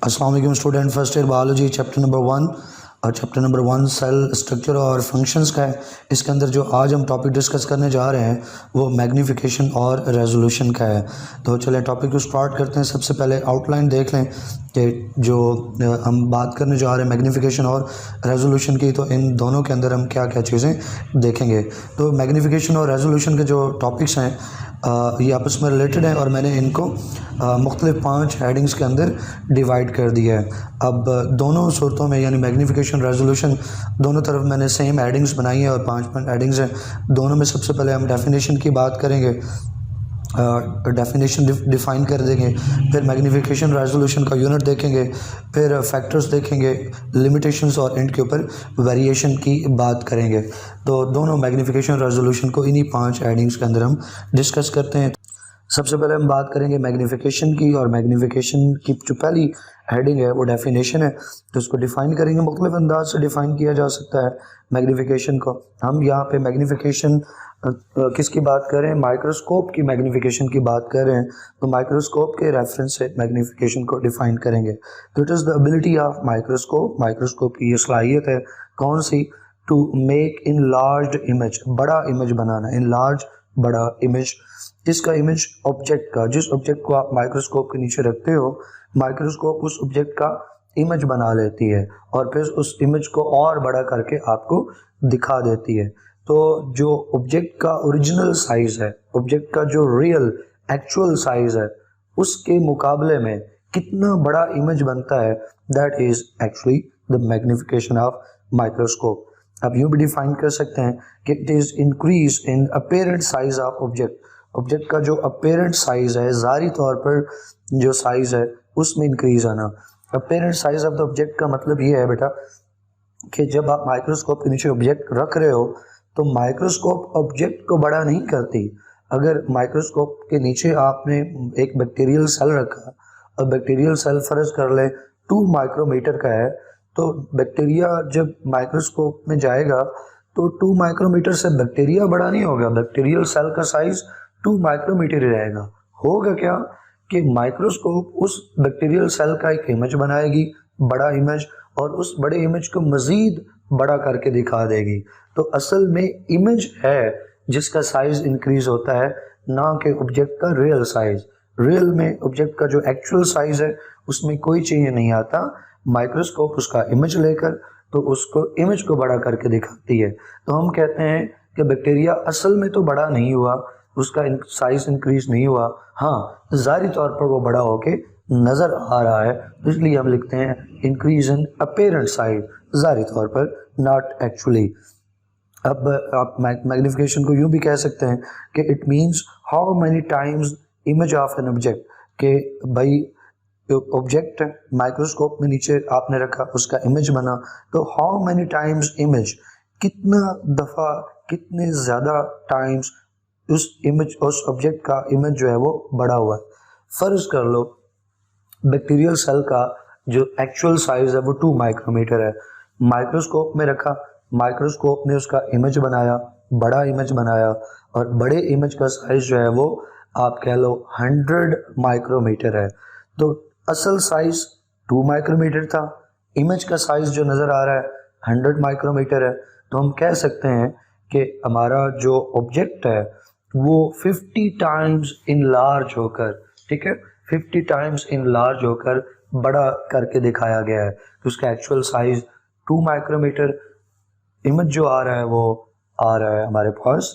अस्सलाम वालेकुम student, first year biology chapter number 1 और चैप्टर नंबर 1 सेल स्ट्रक्चर और फंक्शंस का है। इसके अंदर जो आज हम टॉपिक डिस्कस करने जा रहे हैं वो मैग्नीफिकेशन और रेजोल्यूशन का है। तो चलें टॉपिक को स्टार्ट करते हैं। सबसे पहले आउटलाइन देख लें कि जो हम बात करने जा रहे हैं मैग्नीफिकेशन और रेजोल्यूशन की, तो इन दोनों के अंदर हम क्या क्या चीज़ें देखेंगे। तो मैग्नीफिकेशन और रेजोल्यूशन के जो टॉपिक्स हैं ये आपस में रिलेटेड हैं और मैंने इनको मुख्तलिफ 5 हेडिंग्स के अंदर डिवाइड कर दिया है। अब दोनों सूरतों में यानी मैग्नीफिकेशन रेजोल्यूशन दोनों तरफ मैंने सेम हेडिंग्स बनाई है और 5 हेडिंग्स हैं दोनों में। सबसे पहले हम डेफिनेशन की बात करेंगे, डेफिनेशन डिफ़ाइन कर देंगे, फिर मैग्नीफिकेशन रेजोल्यूशन का यूनिट देखेंगे, फिर फैक्टर्स देखेंगे, लिमिटेशंस और एंड के ऊपर वेरिएशन की बात करेंगे। तो दोनों मैग्नीफिकेशन रेजोल्यूशन को इन्हीं 5 हेडिंग्स के अंदर हम डिस्कस करते हैं। सबसे पहले हम बात करेंगे मैग्नीफिकेशन की, और मैग्नीफिकेशन की जो पहली हेडिंग है वो डेफिनेशन है। तो उसको डिफ़ाइन करेंगे, मुख्तलिफ अंदाज से डिफ़ाइन किया जा सकता है मैग्नीफिकेशन को। हम यहाँ पे मैग्नीफिकेशन किसकी बात कर रहे हैं, माइक्रोस्कोप की मैग्नीफिकेशन की बात कर रहे हैं। तो माइक्रोस्कोप के रेफरेंस से मैग्नीफिकेशन को डिफ़ाइन करेंगे। तो it is the ability of microscope, microscope की ये सलाहियत है कौन सी, to make enlarge image, बड़ा इमेज बनाना, इन लार्ज बड़ा इमेज। जिसका इमेज ऑब्जेक्ट का, जिस ऑब्जेक्ट को आप माइक्रोस्कोप के नीचे रखते हो, माइक्रोस्कोप उस ऑब्जेक्ट का इमेज बना लेती है और फिर उस इमेज को और बड़ा करके आपको दिखा देती है। तो जो ऑब्जेक्ट का ओरिजिनल साइज है, ऑब्जेक्ट का जो रियल एक्चुअल साइज है, उसके मुकाबले में कितना बड़ा इमेज बनता है, that is actually the magnification of microscope. आप यूँ भी डिफाइन कर सकते हैं कि it is increase in apparent size of object. Object का जो अपेरेंट साइज है, ज़ाहिरी तौर पर जो साइज है उसमें इंक्रीज आना। Apparent size of the object का मतलब ये है बेटा कि जब आप माइक्रोस्कोप के नीचे ऑब्जेक्ट रख रहे हो तो माइक्रोस्कोप ऑब्जेक्ट को बड़ा नहीं करती। अगर माइक्रोस्कोप के नीचे आपने एक बैक्टीरियल सेल रखा और बैक्टीरियल सेल फर्ज कर ले 2 माइक्रोमीटर का है, तो बैक्टीरिया जब माइक्रोस्कोप में जाएगा तो 2 माइक्रोमीटर से बैक्टीरिया बड़ा नहीं होगा, बैक्टीरियल सेल का साइज 2 माइक्रोमीटर ही रहेगा। होगा क्या कि माइक्रोस्कोप उस बैक्टीरियल सेल का एक इमेज बनाएगी, बड़ा इमेज, और उस बड़े इमेज को मज़ीद बड़ा करके दिखा देगी। तो असल में इमेज है जिसका साइज इंक्रीज होता है, ना कि ऑब्जेक्ट का रियल साइज। रियल में ऑब्जेक्ट का जो एक्चुअल साइज है उसमें कोई चेंज नहीं आता। माइक्रोस्कोप उसका इमेज लेकर तो उसको इमेज को बड़ा करके दिखाती है। तो हम कहते हैं कि बैक्टीरिया असल में तो बड़ा नहीं हुआ, उसका साइज इंक्रीज नहीं हुआ, हाँ ज़ाहिरी तौर पर वो बड़ा होके नज़र आ रहा है, इसलिए हम लिखते हैं इंक्रीज इन अपेरेंट साइज, ज़ाहिरी तौर पर, नॉट एक्चुअली। अब आप मैग्नीफिकेशन को यूँ भी कह सकते हैं कि it means how many times image of an object, के भाई ऑब्जेक्ट माइक्रोस्कोप में नीचे आपने रखा, उसका इमेज बना, तो हाउ मैनी टाइम्स इमेज, कितना दफ़ा, कितने ज़्यादा टाइम्स उस इमेज, उस ऑब्जेक्ट का इमेज जो है वो बड़ा हुआ है। फ़र्ज कर लो बैक्टीरियल सेल का जो एक्चुअल साइज है वो 2 माइक्रोमीटर है, माइक्रोस्कोप में रखा, माइक्रोस्कोप ने उसका इमेज बनाया, बड़ा इमेज बनाया, और बड़े इमेज का साइज जो है वो आप कह लो 100 माइक्रोमीटर है। तो असल साइज 2 माइक्रोमीटर था, इमेज का साइज जो नज़र आ रहा है 100 माइक्रोमीटर है। तो हम कह सकते हैं कि हमारा जो ऑब्जेक्ट है वो 50 टाइम्स इन लार्ज होकर, ठीक है, 50 टाइम्स इन लार्ज होकर बड़ा करके दिखाया गया है। तो उसका एक्चुअल साइज 2 माइक्रोमीटर, इमेज जो आ रहा है वो आ रहा है हमारे पास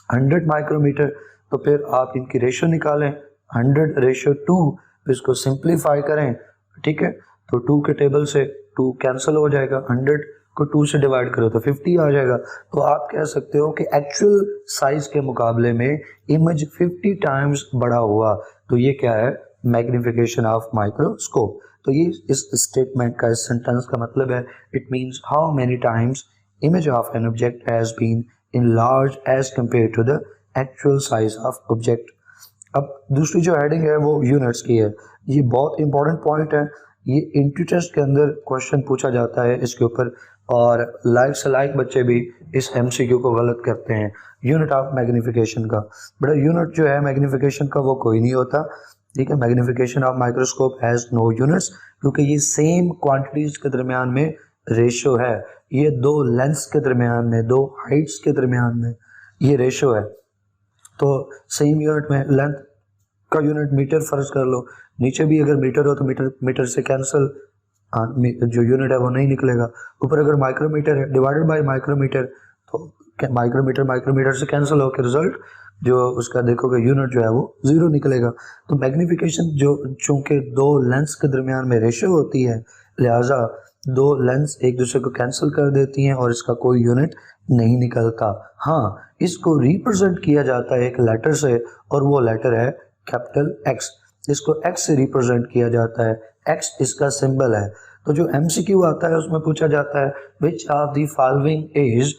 100 माइक्रोमीटर। तो फिर आप इनकी रेशो निकालें, 100:2, इसको सिंप्लीफाई करें, ठीक है, तो 2 के टेबल से 2 कैंसिल हो जाएगा, 100 को 2 से डिवाइड करो तो 50 आ जाएगा। तो आप कह सकते हो कि एक्चुअल साइज के मुकाबले में इमेज 50 टाइम्स बड़ा हुआ। तो ये क्या है, मैग्नीफिकेशन ऑफ माइक्रोस्कोप। तो ये इस स्टेटमेंट का, इस सेंटेंस का मतलब है it means how many times image of an object has been enlarged as compared to the actual size of object। अब दूसरी जो हेडिंग है वो यूनिट्स की है। ये बहुत इंपॉर्टेंट पॉइंट है, ये इंट्री टेस्ट के अंदर क्वेश्चन पूछा जाता है इसके ऊपर, और लाइक से लाइक बच्चे भी इस MCQ को गलत करते हैं। यूनिट ऑफ मैग्नीफिकेशन का, बड़ा यूनिट जो है मैग्नीफिकेशन का वो कोई नहीं होता, ठीक है। Magnification of microscope has no units, क्योंकि ये सेम क्वांटिटीज के दरमियान में रेशो है, ये दो लेंस के दरमियान में, दो हाइट्स के दरमियान में ये रेशो है। तो सेम यूनिट में लेंथ का यूनिट मीटर फर्ज कर लो, नीचे भी अगर मीटर हो तो मीटर से कैंसिल, जो यूनिट है वो नहीं निकलेगा। ऊपर अगर माइक्रोमीटर है डिवाइडेड बाय माइक्रोमीटर, तो माइक्रोमीटर से कैंसिल होकर रिजल्ट जो उसका देखोगे यूनिट जो है वो जीरो निकलेगा। तो मैग्नीफिकेशन जो चूंकि दो लेंस के दरमियान में रेशो होती है, लिहाजा दो लेंस एक दूसरे को कैंसिल कर देती हैं और इसका कोई यूनिट नहीं निकलता। हाँ, इसको रिप्रेजेंट किया जाता है एक लेटर से, और वो लेटर है कैपिटल एक्स। इसको एक्स से रिप्रेजेंट किया जाता है, एक्स इसका सिंबल है। तो जो एमसीक्यू आता है उसमें पूछा जाता है which of the following is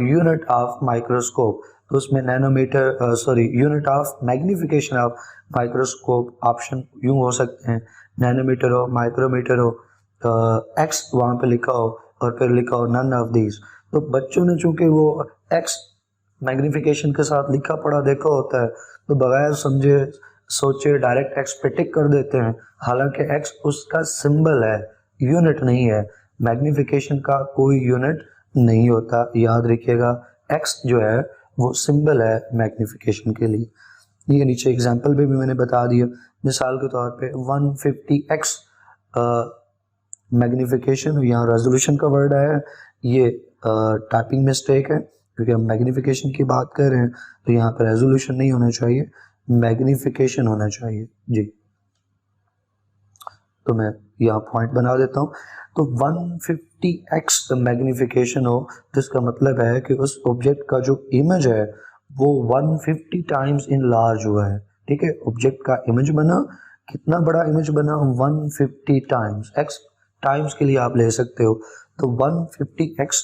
unit of microscope, तो उसमें nanometre unit of magnification of microscope option यूं हो सकते हैं, नैनोमीटर हो, माइक्रोमीटर हो, एक्स वहाँ पे लिखा हो और फिर लिखा हो नन ऑफ दीज। तो बच्चों ने चूंकि वो एक्स मैग्नीफिकेशन के साथ लिखा पढ़ा देखा होता है, तो बगैर समझे सोचे डायरेक्ट एक्स पे टिक कर देते हैं, हालांकि एक्स उसका सिंबल है, यूनिट नहीं है। मैग्नीफिकेशन का कोई यूनिट नहीं होता, याद रखिएगा। एक्स जो है वो सिंबल है मैग्नीफिकेशन के लिए। ये नीचे एग्जांपल भी मैंने बता दिया। मिसाल के तौर पे 150x मैग्नीफिकेशन, यहाँ रेजोल्यूशन का वर्ड आया, ये टाइपिंग मिस्टेक है, क्योंकि हम मैग्नीफिकेशन की बात कर रहे हैं तो यहाँ पर रेजोल्यूशन नहीं होना चाहिए, मैग्नीफिकेशन होना चाहिए जी। तो मैं यहाँ पॉइंट बना देता हूँ। तो 150x मैग्नीफिकेशन हो तो इसका मतलब है कि उस ऑब्जेक्ट का जो इमेज है वो 150 टाइम्स इन लार्ज हुआ है। ठीक है, ऑब्जेक्ट का इमेज बना, कितना बड़ा इमेज बना, 150 टाइम्स। x टाइम्स के लिए आप ले सकते हो, तो 150x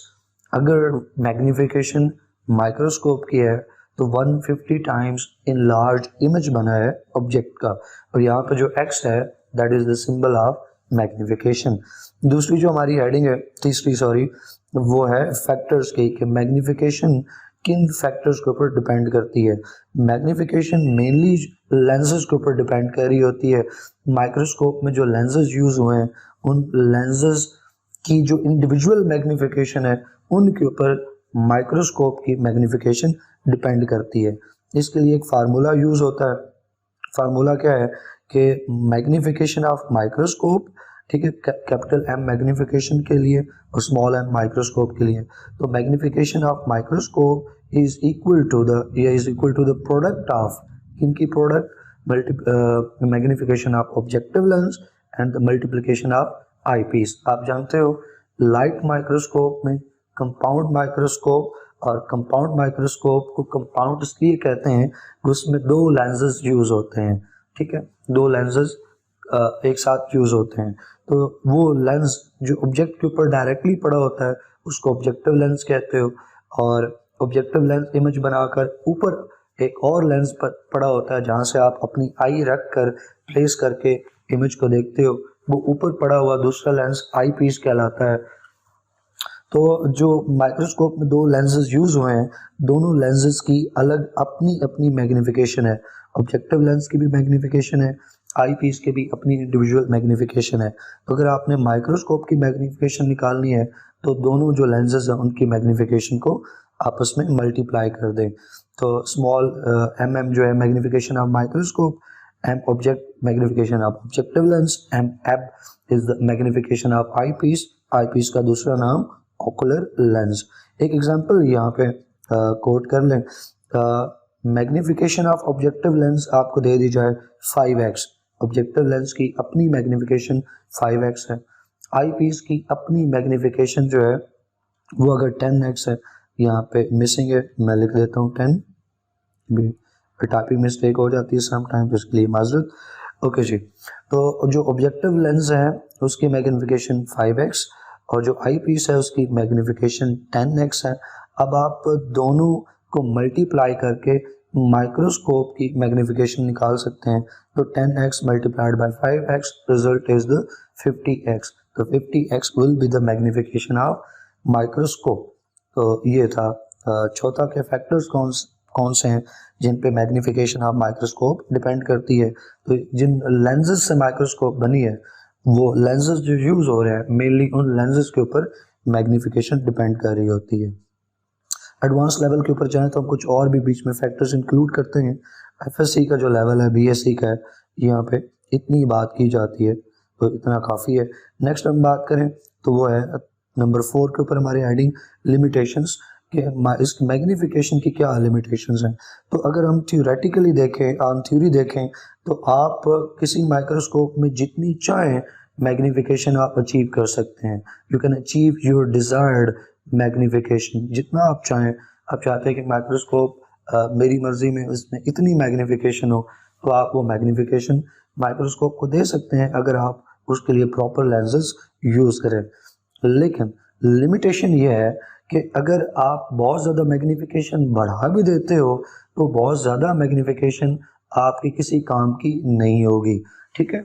अगर मैग्नीफिकेशन माइक्रोस्कोप की है तो 150 टाइम्स इन लार्ज इमेज बना है ऑब्जेक्ट का, और यहाँ पे जो x है that is the symbol of magnification. दूसरी जो हमारी हेडिंग है, तीसरी वो है फैक्टर्स की, कि मैग्नीफिकेशन किन फैक्टर्स के ऊपर डिपेंड करती है। मैग्नीफिकेशन मेनली लेंसेज के ऊपर डिपेंड कर रही होती है। माइक्रोस्कोप में जो लेंसेज यूज हुए हैं उन लेंसेज की जो इंडिविजुअल मैग्नीफिकेशन है उनके ऊपर माइक्रोस्कोप की मैग्नीफिकेशन डिपेंड करती है। इसके लिए एक फार्मूला यूज होता है। फार्मूला क्या है कि मैग्नीफिकेशन ऑफ माइक्रोस्कोप, ठीक है, कैपिटल एम मैग्नीफिकेशन के लिए और स्मॉल एम माइक्रोस्कोप के लिए। तो magnification of microscope is equal to the product of, इनकी product magnification of objective lens and the multiplication of eyepiece. आप जानते हो लाइट माइक्रोस्कोप में कंपाउंड माइक्रोस्कोप, और कंपाउंड माइक्रोस्कोप को कंपाउंड इसलिए कहते हैं कि उसमें दो लेंसेज यूज होते हैं। ठीक है, दो लेंसेज एक साथ यूज होते हैं, तो वो लेंस जो ऑब्जेक्ट के ऊपर डायरेक्टली पड़ा होता है उसको ऑब्जेक्टिव लेंस कहते हो, और ऑब्जेक्टिव लेंस इमेज बनाकर ऊपर एक और लेंस पर पड़ा होता है जहाँ से आप अपनी आई रख कर प्लेस करके इमेज को देखते हो, वो ऊपर पड़ा हुआ दूसरा लेंस आई पीस कहलाता है। तो जो माइक्रोस्कोप में दो लेंसेज यूज हुए हैं, दोनों लेंसेज की अलग अपनी अपनी मैग्नीफिकेशन है। ऑब्जेक्टिव लेंस की भी मैग्नीफिकेशन है, आई पीस के भी अपनी इंडिविजुअल मैग्नीफिकेशन है। तो अगर आपने माइक्रोस्कोप की मैग्नीफिकेशन निकालनी है तो दोनों जो लेंसेज हैं उनकी मैग्नीफिकेशन को आपस में मल्टीप्लाई कर दें। तो स्मॉल एम जो है magnification of microscope, M object magnification of objective lens, M एब is the magnification of eyepiece का दूसरा नाम ऑकुलर लेंस। एक एग्जांपल यहाँ पे कोट कर लें, मैग्नीफिकेशन ऑफ ऑब्जेक्टिव लेंस आपको दे दी जाए 5x, ऑब्जेक्टिव लेंस की अपनी मैग्नीफिकेशन 5x है, आई पीस की अपनी मैग्नीफिकेशन जो है वो अगर 10x है, यहाँ पे मिसिंग है, मैं लिख देता हूँ 10, भी टाइपिंग मिस्टेक हो जाती है समटाइम, तो इसके लिए माजरत। ओके जी, तो जो ऑब्जेक्टिव लेंस है उसकी मैग्नीफिकेशन 5x और जो आई पीस है उसकी मैग्नीफिकेशन 10x है। अब आप दोनों को मल्टीप्लाई करके माइक्रोस्कोप की मैग्नीफिकेशन निकाल सकते हैं। तो 10x multiplied by 5x result is the 50x। तो 50x will be the magnification of microscope. तो ये था चौथा के फैक्टर्स कौन से हैं जिन पे मैग्नीफिकेशन ऑफ माइक्रोस्कोप डिपेंड करती है। तो जिन लेंसेज से माइक्रोस्कोप बनी है वो लेंसेज जो यूज़ हो रहे हैं मेनली उन लेंसेज के ऊपर मैग्नीफिकेशन डिपेंड कर रही होती है। एडवांस लेवल के ऊपर जाएँ तो हम कुछ और भी बीच में फैक्टर्स इंक्लूड करते हैं। एफएससी का जो लेवल है, बीएससी का है, यहाँ पे इतनी बात की जाती है तो इतना काफ़ी है। नेक्स्ट हम बात करें तो वो है नंबर 4 के ऊपर हमारे हेडिंग लिमिटेशंस कि इस मैग्नीफिकेशन की क्या लिमिटेशंस हैं। तो अगर हम थ्योरेटिकली देखें, ऑन थ्योरी देखें, तो आप किसी माइक्रोस्कोप में जितनी चाहें मैग्नीफिकेशन आप अचीव कर सकते हैं। You can achieve your desired magnification जितना आप चाहें। आप चाहते हैं कि माइक्रोस्कोप मेरी मर्जी में उसमें इतनी मैग्नीफिकेशन हो तो आप वो मैग्नीफिकेशन माइक्रोस्कोप को दे सकते हैं अगर आप उसके लिए प्रॉपर लेंसेज यूज़ करें। लेकिन लिमिटेशन ये है कि अगर आप बहुत ज़्यादा मैग्नीफिकेशन बढ़ा भी देते हो तो बहुत ज़्यादा मैग्नीफिकेशन आपकी किसी काम की नहीं होगी, ठीक है।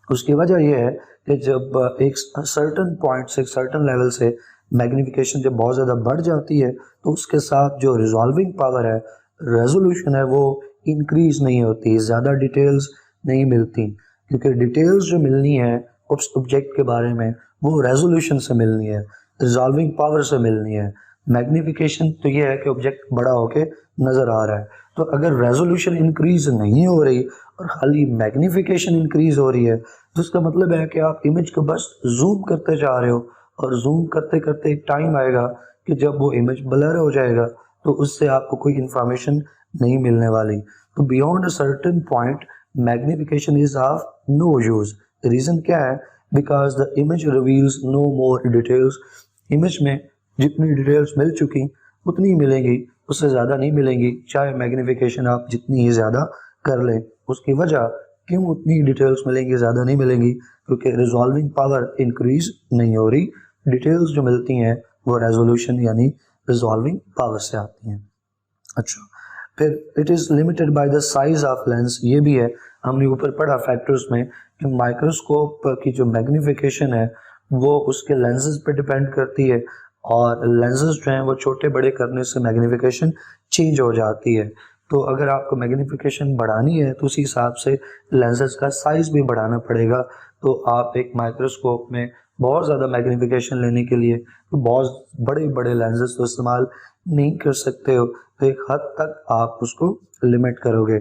उसकी वजह यह है कि जब एक सर्टन पॉइंट से, एक सर्टन लेवल से मैग्नीफिकेशन जब बहुत ज़्यादा बढ़ जाती है तो उसके साथ जो रिजॉल्विंग पावर है, रेजोल्यूशन है, वो इंक्रीज नहीं होती, ज़्यादा डिटेल्स नहीं मिलती, क्योंकि डिटेल्स जो मिलनी है उस ऑब्जेक्ट के बारे में वो रेजोल्यूशन से मिलनी है, रिजॉल्विंग पावर से मिलनी है। मैग्नीफिकेशन तो ये है कि ऑब्जेक्ट बड़ा होके नज़र आ रहा है। तो अगर रेजोल्यूशन इंक्रीज नहीं हो रही और खाली मैग्नीफिकेशन इंक्रीज हो रही है तो इसका मतलब है कि आप इमेज को बस जूम करते जा रहे हो और जूम करते करते एक टाइम आएगा कि जब वो इमेज ब्लर हो जाएगा तो उससे आपको कोई इंफॉर्मेशन नहीं मिलने वाली। तो beyond a certain point magnification is of no use. Reason क्या है? Because the image reveals no more details. Image में जितनी डिटेल्स मिल चुकी उतनी मिलेंगी, उससे ज़्यादा नहीं मिलेंगी, चाहे मैग्नीफिकेशन आप जितनी ही ज़्यादा कर लें। उसकी वजह क्यों उतनी डिटेल्स मिलेंगी, ज़्यादा नहीं मिलेंगी? क्योंकि रिजॉल्विंग पावर इंक्रीज नहीं हो रही, डिटेल्स जो मिलती हैं वो रेजोल्यूशन यानी रिजॉल्विंग पावर से आती हैं। अच्छा, फिर it is limited by the size of lens. ये भी है, हमने ऊपर पढ़ा फैक्टर्स में कि माइक्रोस्कोप की जो मैग्नीफिकेशन है वो उसके लेंसेज पे डिपेंड करती है और लेंसेज जो हैं वो छोटे बड़े करने से मैग्नीफिकेशन चेंज हो जाती है। तो अगर आपको मैग्नीफिकेशन बढ़ानी है तो उसी हिसाब से लेंसेज का साइज़ भी बढ़ाना पड़ेगा। तो आप एक माइक्रोस्कोप में बहुत ज़्यादा मैग्नीफिकेशन लेने के लिए तो बहुत बड़े बड़े लेंसेज तो इस्तेमाल नहीं कर सकते हो। तो एक हद तक आप उसको लिमिट करोगे,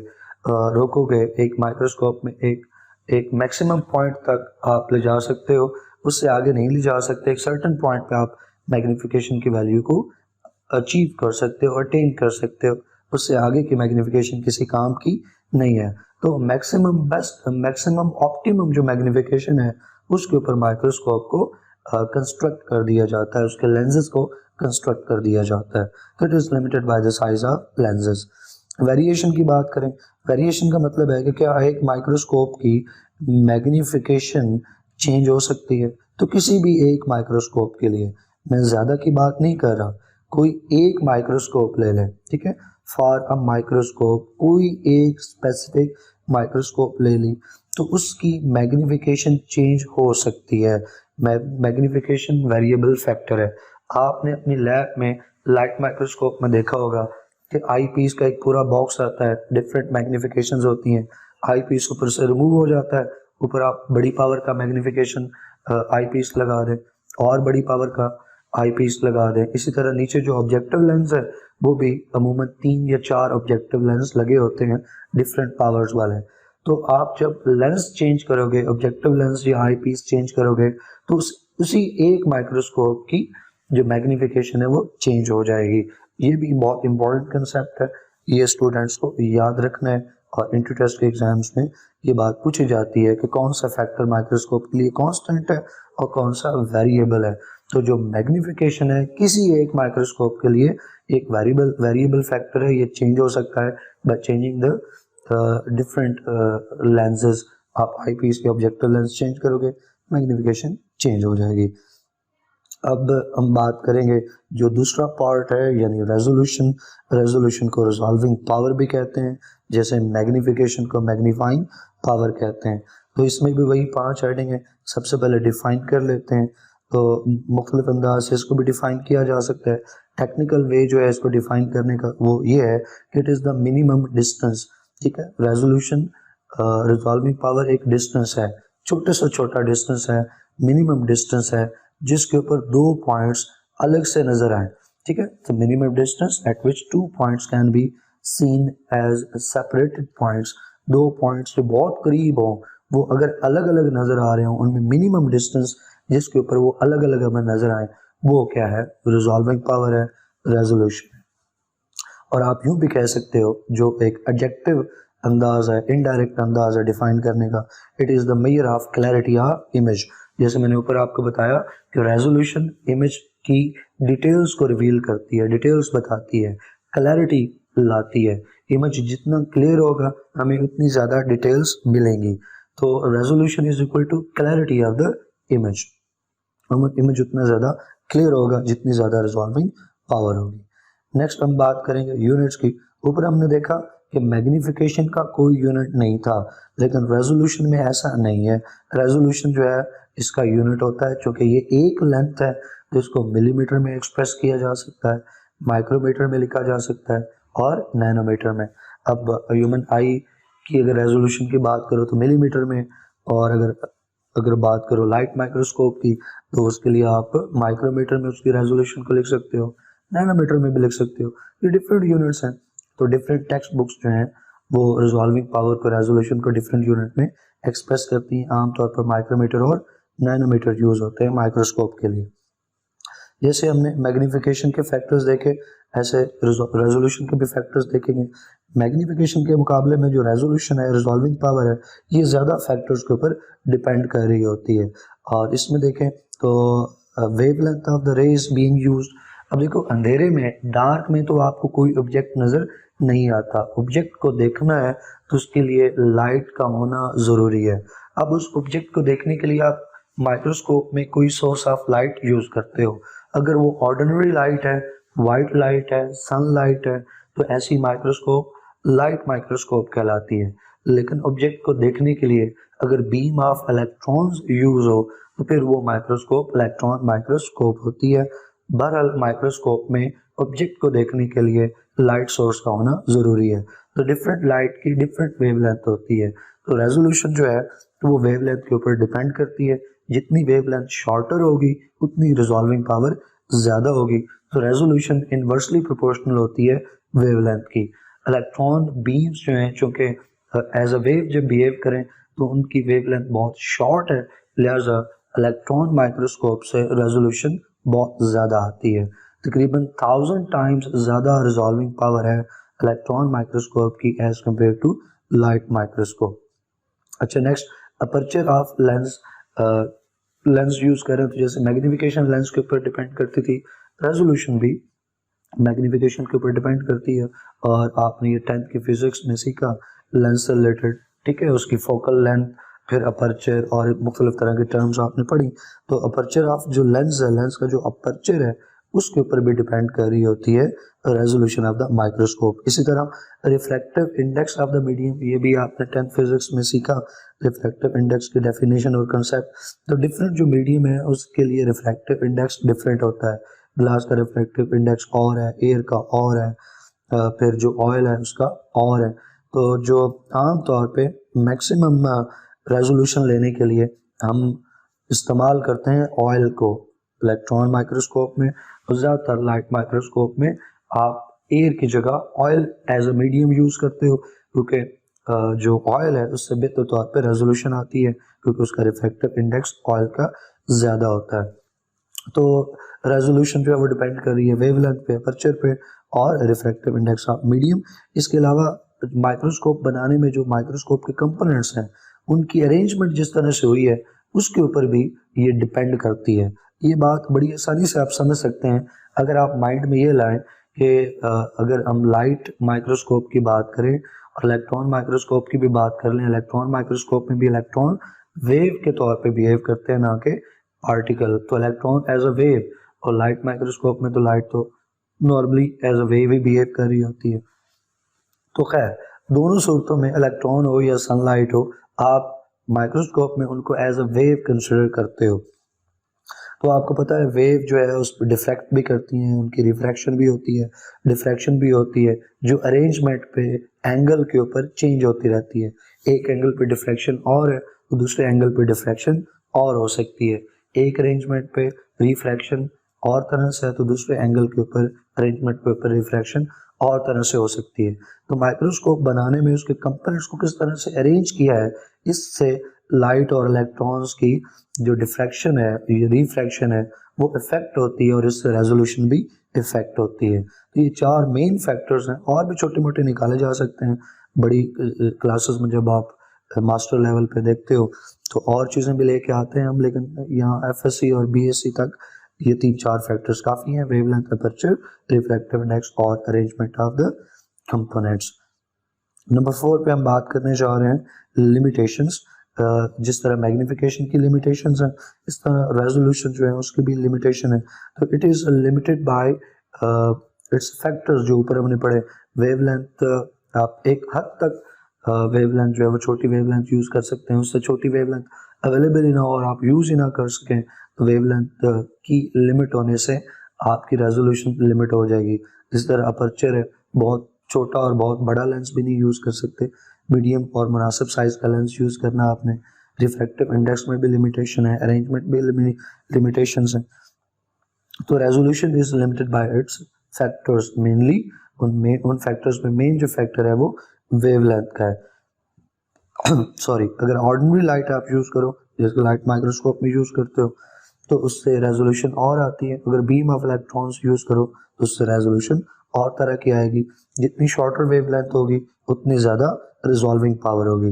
रोकोगे। एक माइक्रोस्कोप में एक मैक्सिमम पॉइंट तक आप ले जा सकते हो, उससे आगे नहीं ले जा सकते। एक सर्टेन पॉइंट पे आप मैग्नीफिकेशन की वैल्यू को अचीव कर सकते हो, अटेन कर सकते हो, उससे आगे की मैग्नीफिकेशन किसी काम की नहीं है। तो मैक्सिमम बेस्ट, मैक्सिमम ऑप्टिमम जो मैग्नीफिकेशन है उसके ऊपर माइक्रोस्कोप को कंस्ट्रक्ट कर दिया जाता है, उसके लेंसेज को कंस्ट्रक्ट कर दिया जाता है। तो it is limited by the size of lenses. Variation की बात करें, वेरिएशन का मतलब है कि क्या एक माइक्रोस्कोप की मैग्नीफिकेशन चेंज हो सकती है? तो किसी भी एक माइक्रोस्कोप के लिए, मैं ज़्यादा की बात नहीं कर रहा, कोई एक माइक्रोस्कोप ले लें, ठीक है, फॉर अ माइक्रोस्कोप, कोई एक स्पेसिफिक माइक्रोस्कोप ले ली तो उसकी मैग्नीफिकेशन चेंज हो सकती है। मैग्नीफिकेशन वेरिएबल फैक्टर है। आपने अपनी लैब में लाइट माइक्रोस्कोप में देखा होगा कि आई पीस का एक पूरा बॉक्स आता है, डिफरेंट मैग्नीफिकेशंस होती हैं, आई पीस ऊपर से रिमूव हो जाता है, ऊपर आप बड़ी पावर का मैग्नीफिकेशन आई पीस लगा दें और बड़ी पावर का आई पीस लगा दें। इसी तरह नीचे जो ऑब्जेक्टिव लेंस है वो भी अमूमन 3 या 4 ऑब्जेक्टिव लेंस लगे होते हैं डिफरेंट पावर्स वाले। तो आप जब लेंस चेंज करोगे, ऑब्जेक्टिव लेंस या आई पीस चेंज करोगे तो उसी एक माइक्रोस्कोप की जो मैग्नीफिकेशन है वो चेंज हो जाएगी। ये भी बहुत इंपॉर्टेंट कंसेप्ट है, ये स्टूडेंट्स को याद रखना है और इंटर टेस्ट के एग्जाम्स में ये बात पूछी जाती है कि कौन सा फैक्टर माइक्रोस्कोप के लिए कांस्टेंट है और कौन सा वेरिएबल है। तो जो मैग्नीफिकेशन है किसी एक माइक्रोस्कोप के लिए एक वेरिएबल फैक्टर है, ये चेंज हो सकता है by changing the different lenses. आप आई पीस के ऑब्जेक्टिव लेंस चेंज करोगे, मैग्नीफिकेशन चेंज हो जाएगी। अब हम बात करेंगे जो दूसरा पार्ट है यानी रेजोल्यूशन। रेजोल्यूशन को रिजॉल्विंग पावर भी कहते हैं, जैसे मैग्नीफिकेशन को मैग्नीफाइंग पावर कहते हैं। तो इसमें भी वही 5 हेडिंग है। सबसे पहले डिफाइन कर लेते हैं। तो मुख्तलिफ अंदाज से इसको भी डिफ़ाइन किया जा सकता है। टेक्निकल वे जो है इसको डिफ़ाइन करने का वो ये है कि it is the minimum distance, ठीक है। रेजोल्यूशन रिजॉल्विंग पावर एक डिस्टेंस है, छोटे से छोटा डिस्टेंस है, मिनिमम डिस्टेंस है जिसके ऊपर दो पॉइंट्स अलग से नजर आए, ठीक है। तो minimum distance at which two points can be seen as separated points, दो पॉइंट्स जो बहुत करीब हों वो अगर अलग अलग नजर आ रहे हों, उनमें मिनिमम डिस्टेंस जिसके ऊपर वो अलग अलग हमें नजर आए, वो क्या है, रिजॉल्विंग पावर है, रेजोल्यूशन है। और आप यूं भी कह सकते हो जो एक एडजेक्टिव अंदाज है, इनडायरेक्ट अंदाज है डिफाइन करने का, it is the measure of clarity of image. जैसे मैंने ऊपर आपको बताया कि रेजोल्यूशन इमेज की डिटेल्स को रिवील करती है, डिटेल्स बताती है, क्लैरिटी लाती है। इमेज जितना क्लियर होगा हमें उतनी ज़्यादा डिटेल्स मिलेंगी। तो resolution is equal to clarity of the image, image उतना ज़्यादा क्लियर होगा जितनी ज़्यादा रिजॉल्विंग पावर होगी। नेक्स्ट हम बात करेंगे यूनिट्स की। ऊपर हमने देखा कि मैग्नीफिकेशन का कोई यूनिट नहीं था, लेकिन रेजोल्यूशन में ऐसा नहीं है। रेजोल्यूशन जो है इसका यूनिट होता है, चूँकि ये एक लेंथ है तो इसको मिलीमीटर में एक्सप्रेस किया जा सकता है, माइक्रोमीटर में लिखा जा सकता है और नैनोमीटर में। अब ह्यूमन आई की अगर रेजोल्यूशन की बात करो तो मिलीमीटर में, और अगर बात करो लाइट माइक्रोस्कोप की तो उसके लिए आप माइक्रोमीटर में उसकी रेजोल्यूशन को लिख सकते हो, नैनोमीटर में भी लिख सकते हो। ये डिफरेंट यूनिट्स हैं। तो डिफरेंट टेक्स्ट बुक्स जो हैं वो रिजॉल्विंग पावर को, रेजोल्यूशन को डिफरेंट यूनिट में एक्सप्रेस करती हैं। आमतौर पर माइक्रोमीटर और नैनोमीटर यूज होते हैं माइक्रोस्कोप के लिए। जैसे हमने मैग्नीफिकेशन के फैक्टर्स देखे, ऐसे रेजोल्यूशन के भी फैक्टर्स देखेंगे। मैग्नीफिकेशन के मुकाबले में जो रेजोल्यूशन है, रिजॉल्विंग पावर है, ये ज़्यादा फैक्टर्स के ऊपर डिपेंड कर रही होती है। और इसमें देखें तो wavelength of the rays being used. अब देखो अंधेरे में, डार्क में तो आपको कोई ऑब्जेक्ट नज़र नहीं आता, ऑब्जेक्ट को देखना है तो उसके लिए लाइट का होना ज़रूरी है। अब उस ऑब्जेक्ट को देखने के लिए आप माइक्रोस्कोप में कोई सोर्स ऑफ लाइट यूज़ करते हो। अगर वो ऑर्डिनरी लाइट है, वाइट लाइट है, सनलाइट है, तो ऐसी माइक्रोस्कोप लाइट माइक्रोस्कोप कहलाती है। लेकिन ऑब्जेक्ट को देखने के लिए अगर बीम ऑफ इलेक्ट्रॉन्स यूज हो तो फिर वो माइक्रोस्कोप इलेक्ट्रॉन माइक्रोस्कोप होती है। बहरहाल माइक्रोस्कोप में ऑब्जेक्ट को देखने के लिए लाइट सोर्स का होना ज़रूरी है। तो डिफरेंट लाइट की डिफरेंट वेवलेंथ होती है। तो रेजोल्यूशन जो है तो वो वेवलेंथ के ऊपर डिपेंड करती है। जितनी वेवलेंथ शॉर्टर होगी उतनी रिजॉल्विंग पावर ज़्यादा होगी। तो रेजोल्यूशन इनवर्सली प्रोपोर्शनल होती है वेवलेंथ की। इलेक्ट्रॉन बीम्स जो हैं चूँकि एज अ वेव जब बिहेव करें तो उनकी वेवलेंथ बहुत शॉर्ट है, लिहाजा इलेक्ट्रॉन माइक्रोस्कोप से रेजोल्यूशन बहुत ज़्यादा आती है। तकरीबन 1000 टाइम्स ज़्यादा रिजॉल्विंग पावर है इलेक्ट्रॉन माइक्रोस्कोप की as compared to light microscope. अच्छा, next aperture of lens. Lens use करें तो जैसे मैग्नीफिकेशन लेंस के ऊपर डिपेंड करती थी, रेजोल्यूशन भी मैग्नीफिकेशन के ऊपर डिपेंड करती है। और आपने ये 10th की फिजिक्स में सीखा लेंस से रिलेटेड, ठीक है, उसकी फोकल लेंथ, फिर अपर्चर और मुख्तलिफ तरह की टर्म्स आपने पढ़ी। तो अपर्चर ऑफ जो लेंस है, लेंस का जो अपर्चर है उसके ऊपर भी डिपेंड कर रही होती है रेजोल्यूशन ऑफ द माइक्रोस्कोप। इसी तरह reflective index of the medium, ये भी आपने 10th फिजिक्स में सीखा, रिफ्लेक्टिव इंडेक्स की डेफिनेशन और कंसेप्ट। तो डिफरेंट जो मीडियम है उसके लिए रिफ्लेक्टिव इंडेक्स डिफरेंट होता है। ग्लास का रिफ्लेक्टिव इंडेक्स और है, एयर का और है, फिर जो ऑयल है उसका और है। तो जो आम तौर पे मैक्सिमम रेजोल्यूशन लेने के लिए हम इस्तेमाल करते हैं ऑयल को इलेक्ट्रॉन माइक्रोस्कोप में, और ज़्यादातर लाइट माइक्रोस्कोप में आप एयर की जगह oil as a medium use करते हो, क्योंकि जो ऑयल है उससे बेहतर तौर पे रेजोल्यूशन आती है क्योंकि उसका रिफ्लेक्टिव इंडेक्स ऑयल का ज़्यादा होता है। तो रेजोल्यूशन जो है वो डिपेंड कर रही है वेवलेंथ पे, अपर्चर पे और रिफ्रैक्टिव इंडेक्स ऑफ मीडियम। इसके अलावा माइक्रोस्कोप बनाने में जो माइक्रोस्कोप के कंपोनेंट्स हैं उनकी अरेंजमेंट जिस तरह से हुई है उसके ऊपर भी ये डिपेंड करती है। ये बात बड़ी आसानी से आप समझ सकते हैं अगर आप माइंड में ये लाएं कि अगर हम लाइट माइक्रोस्कोप की बात करें और इलेक्ट्रॉन माइक्रोस्कोप की भी बात कर लें, इलेक्ट्रॉन माइक्रोस्कोप में भी इलेक्ट्रॉन वेव के तौर पे बिहेव करते हैं, ना कि पार्टिकल। तो इलेक्ट्रॉन एज अ वेव, और लाइट माइक्रोस्कोप में तो लाइट तो नॉर्मली एज अ वेव ही बिहेव कर रही होती है। तो खैर दोनों सूरतों में इलेक्ट्रॉन हो या सनलाइट हो, आप माइक्रोस्कोप में उनको एज अ वेव कंसिडर करते हो। तो आपको पता है वेव जो है उस पर डिफ्रैक्ट भी करती हैं, उनकी रिफ्रैक्शन भी होती है, डिफ्रैक्शन भी होती है, जो अरेंजमेंट पे एंगल के ऊपर चेंज होती रहती है। एक एंगल पे डिफ्रैक्शन और है तो दूसरे एंगल पे डिफ्रैक्शन और हो सकती है। एक अरेंजमेंट पे रिफ्रैक्शन और तरह से है तो दूसरे एंगल के ऊपर अरेंजमेंट के ऊपर रिफ्रैक्शन और तरह से हो सकती है। तो माइक्रोस्कोप बनाने में उसके कंपोनेंट्स को किस तरह से अरेंज किया है, इससे लाइट और इलेक्ट्रॉन्स की जो डिफ्रैक्शन है, ये रिफ्रैक्शन है, वो इफेक्ट होती है और इससे रेजोल्यूशन भी इफेक्ट होती है। तो ये चार मेन फैक्टर्स हैं, और भी छोटे मोटे निकाले जा सकते हैं। बड़ी क्लासेस में जब आप मास्टर लेवल पे देखते हो तो और चीज़ें भी लेके आते हैं हम, लेकिन यहाँ एफएससी और बीएससी तक ये 3-4 फैक्टर्स काफ़ी हैं: वेवलेंथ, अपर्चर, रिफ्रैक्टिव इंडेक्स और arrangement of the components. Number 4 पे हम बात करने जा रहे हैं लिमिटेशंस। जिस तरह मैग्निफिकेशन की लिमिटेशंस हैं, इस तरह रेजोल्यूशन जो है उसकी भी लिमिटेशन है। तो it is limited by it's factors जो ऊपर हमने पढ़े। वेवलेंथ, आप एक हद तक वेवलेंथ जो है वो छोटी वेवलेंथ यूज़ कर सकते हैं, उससे छोटी वेवलेंथ अवेलेबल ही ना हो और आप यूज़ ही ना कर सकें तो वेवलेंथ की लिमिट होने से आपकी रेजोल्यूशन लिमिट हो जाएगी। इस तरह अपर्चर है, बहुत छोटा और बहुत बड़ा लेंस भी नहीं यूज़ कर सकते, मीडियम और मुनासिब साइज़ का लेंस यूज़ करना आपने। रिफ्रैक्टिव इंडेक्स में भी लिमिटेशन है, अरेंजमेंट भी लिमिटेशंस हैं। तो resolution is limited by it's factors, mainly उन फैक्टर्स में मेन जो फैक्टर है वो वेवलेंथ का है। सॉरी, अगर ऑर्डिनरी लाइट आप यूज़ करो, जैसे लाइट माइक्रोस्कोप में यूज़ करते हो, तो उससे रेजोल्यूशन और आती है। अगर बीम ऑफ इलेक्ट्रॉन्स यूज़ करो तो उससे रेजोल्यूशन और तरह की आएगी। जितनी शॉर्टर वेवलेंथ होगी उतनी ज़्यादा रिजॉल्विंग पावर होगी।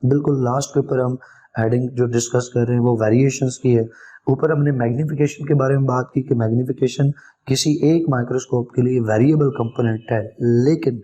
बिल्कुल लास्ट के ऊपर हम हेडिंग जो डिस्कस कर रहे हैं वो वेरिएशंस की है। ऊपर हमने मैग्नीफिकेशन के बारे में बात की कि मैग्नीफिकेशन किसी एक माइक्रोस्कोप के लिए वेरिएबल कंपोनेंट है, लेकिन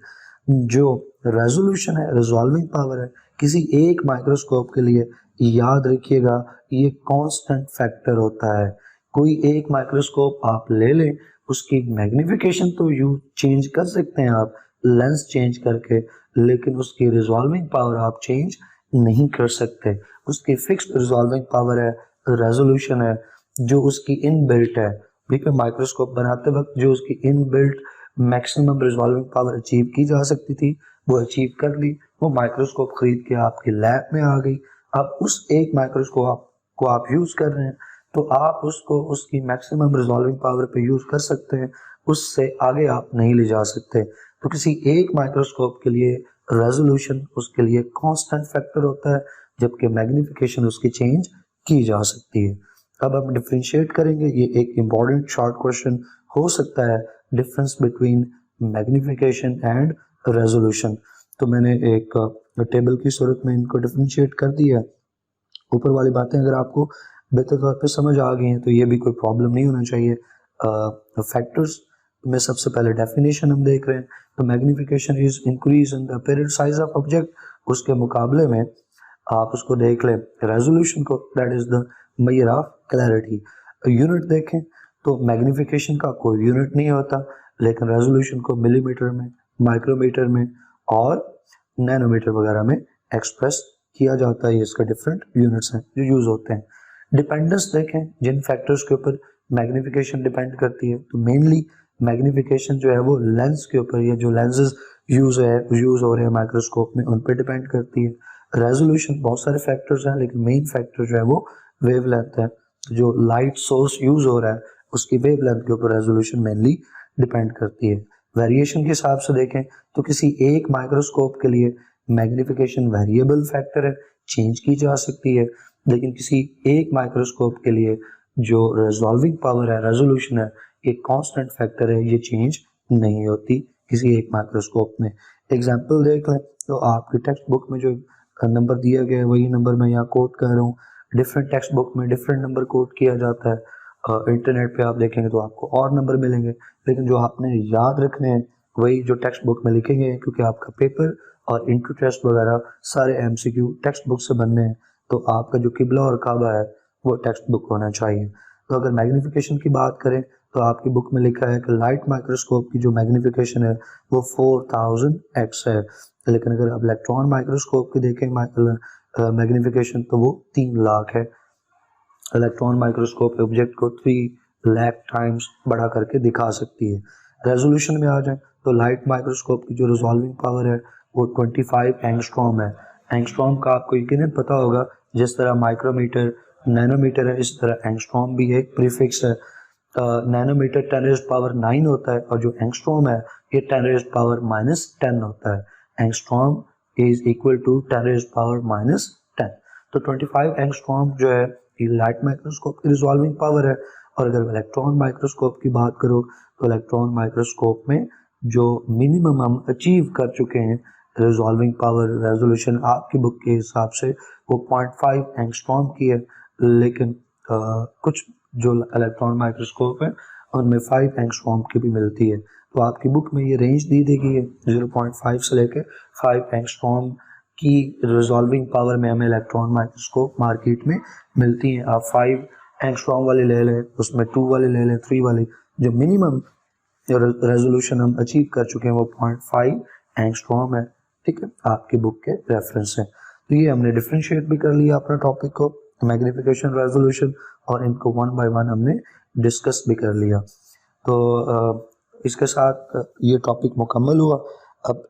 जो रेजोल्यूशन है, रिजॉल्विंग पावर है, किसी एक माइक्रोस्कोप के लिए याद रखिएगा ये कांस्टेंट फैक्टर होता है। कोई एक माइक्रोस्कोप आप ले लें, उसकी मैग्नीफिकेशन तो यू चेंज कर सकते हैं आप लेंस चेंज करके, लेकिन उसकी रिजॉल्विंग पावर आप चेंज नहीं कर सकते। उसकी फिक्स्ड रिजॉल्विंग पावर है, रेजोल्यूशन है, जो उसकी इनबिल्ट है। ठीक है, माइक्रोस्कोप बनाते वक्त जो उसकी inbuilt maximum resolving power achieve की जा सकती थी वो अचीव कर ली, वो माइक्रोस्कोप खरीद के आपके लैब में आ गई। अब उस एक माइक्रोस्कोप को आप यूज़ कर रहे हैं तो आप उसको उसकी मैक्सिमम रिजॉल्विंग पावर पे यूज़ कर सकते हैं, उससे आगे आप नहीं ले जा सकते। तो किसी एक माइक्रोस्कोप के लिए रेजोल्यूशन उसके लिए कांस्टेंट फैक्टर होता है, जबकि मैग्नीफिकेशन उसकी चेंज की जा सकती है। अब हम डिफरेंशिएट करेंगे, ये एक इम्पॉर्टेंट शॉर्ट क्वेश्चन हो सकता है, difference between magnification and resolution. तो मैंने एक टेबल की सूरत में इनको डिफरेंशिएट कर दिया। ऊपर वाली बातें अगर आपको बेहतर तौर पे समझ आ गई हैं तो ये भी कोई प्रॉब्लम नहीं होना चाहिए। फैक्टर्स में सबसे पहले डेफिनेशन हम देख रहे हैं, तो magnification is increase in the apparent size of object. उसके मुकाबले में आप उसको देख लें रेजोल्यूशन को, that is the measure of clarity. Unit देखें तो मैग्नीफिकेशन का कोई यूनिट नहीं होता, लेकिन रेजोल्यूशन को मिलीमीटर में, माइक्रोमीटर में और नैनोमीटर वगैरह में एक्सप्रेस किया जाता है। ये इसका डिफरेंट यूनिट्स हैं जो यूज होते हैं। डिपेंडेंस देखें, जिन फैक्टर्स के ऊपर मैग्नीफिकेशन डिपेंड करती है, तो मेनली मैग्नीफिकेशन जो है वो लेंस के ऊपर, या जो लेंसेज यूज हो रहे हैं माइक्रोस्कोप में उन पर डिपेंड करती है। रेजोल्यूशन बहुत सारे फैक्टर्स हैं, लेकिन मेन फैक्टर जो है वो वेवलेंथ है। जो लाइट सोर्स यूज हो रहा है उसकी वेवलेंथ के ऊपर रेजोल्यूशन मेनली डिपेंड करती है। वेरिएशन के हिसाब से देखें तो किसी एक माइक्रोस्कोप के लिए मैग्नीफिकेशन वेरिएबल फैक्टर है, चेंज की जा सकती है, लेकिन किसी एक माइक्रोस्कोप के लिए जो रिजॉल्विंग पावर है, रेजोल्यूशन है, ये कांस्टेंट फैक्टर है, ये चेंज नहीं होती किसी एक माइक्रोस्कोप में। एग्जांपल देख लें तो आपकी टेक्स्ट बुक में जो नंबर दिया गया है वही नंबर मैं यहाँ कोट कर रहा हूँ। डिफरेंट टेक्स्ट बुक में डिफरेंट नंबर कोट किया जाता है। इंटरनेट पे आप देखेंगे तो आपको और नंबर मिलेंगे, लेकिन जो आपने याद रखने हैं वही जो टेक्स्ट बुक में लिखेंगे, क्योंकि आपका पेपर और इंटू टेस्ट वगैरह सारे एमसीक्यू टेक्स्ट बुक से बनने हैं। तो आपका जो किबला और काबा है वो टेक्स्ट बुक होना चाहिए। तो अगर मैग्नीफिकेशन की बात करें तो आपकी बुक में लिखा है कि लाइट माइक्रोस्कोप की जो मैग्नीफिकेशन है वो 4000x है, लेकिन अगर आप इलेक्ट्रॉन माइक्रोस्कोप की देखें मैग्नीफिकेशन तो वो 3 लाख है। इलेक्ट्रॉन माइक्रोस्कोप ऑब्जेक्ट को 3 लाख टाइम्स बढ़ा करके दिखा सकती है। रेजोल्यूशन में आ जाए तो लाइट माइक्रोस्कोप की जो रिजॉल्विंग पावर है वो 25 एंगस्ट्रॉम है। एंगस्ट्रॉम का आपको यकीनन पता होगा, जिस तरह माइक्रोमीटर नैनोमीटर है, इस तरह एंगस्ट्रॉम भी एक प्रीफिक्स है। नैनोमीटर 10⁻⁹ होता है और जो एंगस्ट्रॉम है ये 10⁻⁻10 होता है। Angstrom is equal to 10⁻⁻10। तो 25 एंगस्ट्रॉम जो है ये लाइट माइक्रोस्कोप की रिजॉल्विंग पावर है। और अगर इलेक्ट्रॉन माइक्रोस्कोप की बात करो तो इलेक्ट्रॉन माइक्रोस्कोप में जो मिनिमम हम अचीव कर चुके हैं रिजॉल्विंग पावर रेजोल्यूशन आपकी बुक के हिसाब से वो 0.5 एंगस्ट्रॉम की है, लेकिन कुछ जो इलेक्ट्रॉन माइक्रोस्कोप है उनमें 5 एंगस्ट्रॉम की भी मिलती है। तो आपकी बुक में ये रेंज दी गई है 0.5 से लेके 5 एंगस्ट्रॉम की रिजॉल्विंग पावर में हमें इलेक्ट्रॉन माइक्रोस्कोप मार्केट में मिलती हैं। आप 5 एंगस्ट्रॉम वाले ले लें, उसमें 2 वाले ले लें, 3 वाले, जो मिनिमम रेजोल्यूशन हम अचीव कर चुके हैं वो 0.5 एंगस्ट्रॉम है। ठीक है, आपकी बुक के रेफरेंस है। तो ये हमने डिफरेंशिएट भी कर लिया अपना टॉपिक को, मैग्निफिकेशन रेजोल्यूशन, और इनको 1 बाय 1 हमने डिस्कस भी कर लिया। तो इसके साथ ये टॉपिक मुकम्मल हुआ। अब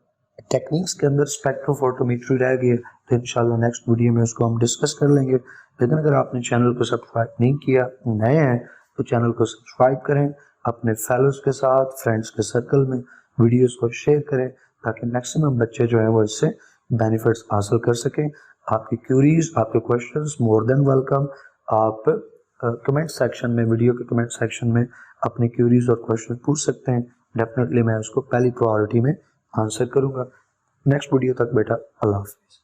टेक्निक्स के अंदर स्पेक्ट्रोफोटोमेट्री रह गई है, तो इंशाल्लाह नेक्स्ट वीडियो में उसको हम डिस्कस कर लेंगे। लेकिन अगर आपने चैनल को सब्सक्राइब नहीं किया, नए हैं, तो चैनल को सब्सक्राइब करें, अपने फेलोज के साथ, फ्रेंड्स के सर्कल में वीडियोस को शेयर करें, ताकि मैक्सिमम बच्चे जो हैं वो इससे बेनिफिट्स हासिल कर सकें। आपकी क्यूरीज, आपके क्वेश्चंस मोर देन वेलकम। आप कमेंट सेक्शन में, वीडियो के कमेंट सेक्शन में अपनी क्यूरीज और क्वेश्चन पूछ सकते हैं। डेफिनेटली मैं उसको पहली प्रायोरिटी में आंसर करूंगा। नेक्स्ट वीडियो तक बेटा, अल्लाह हाफिज़।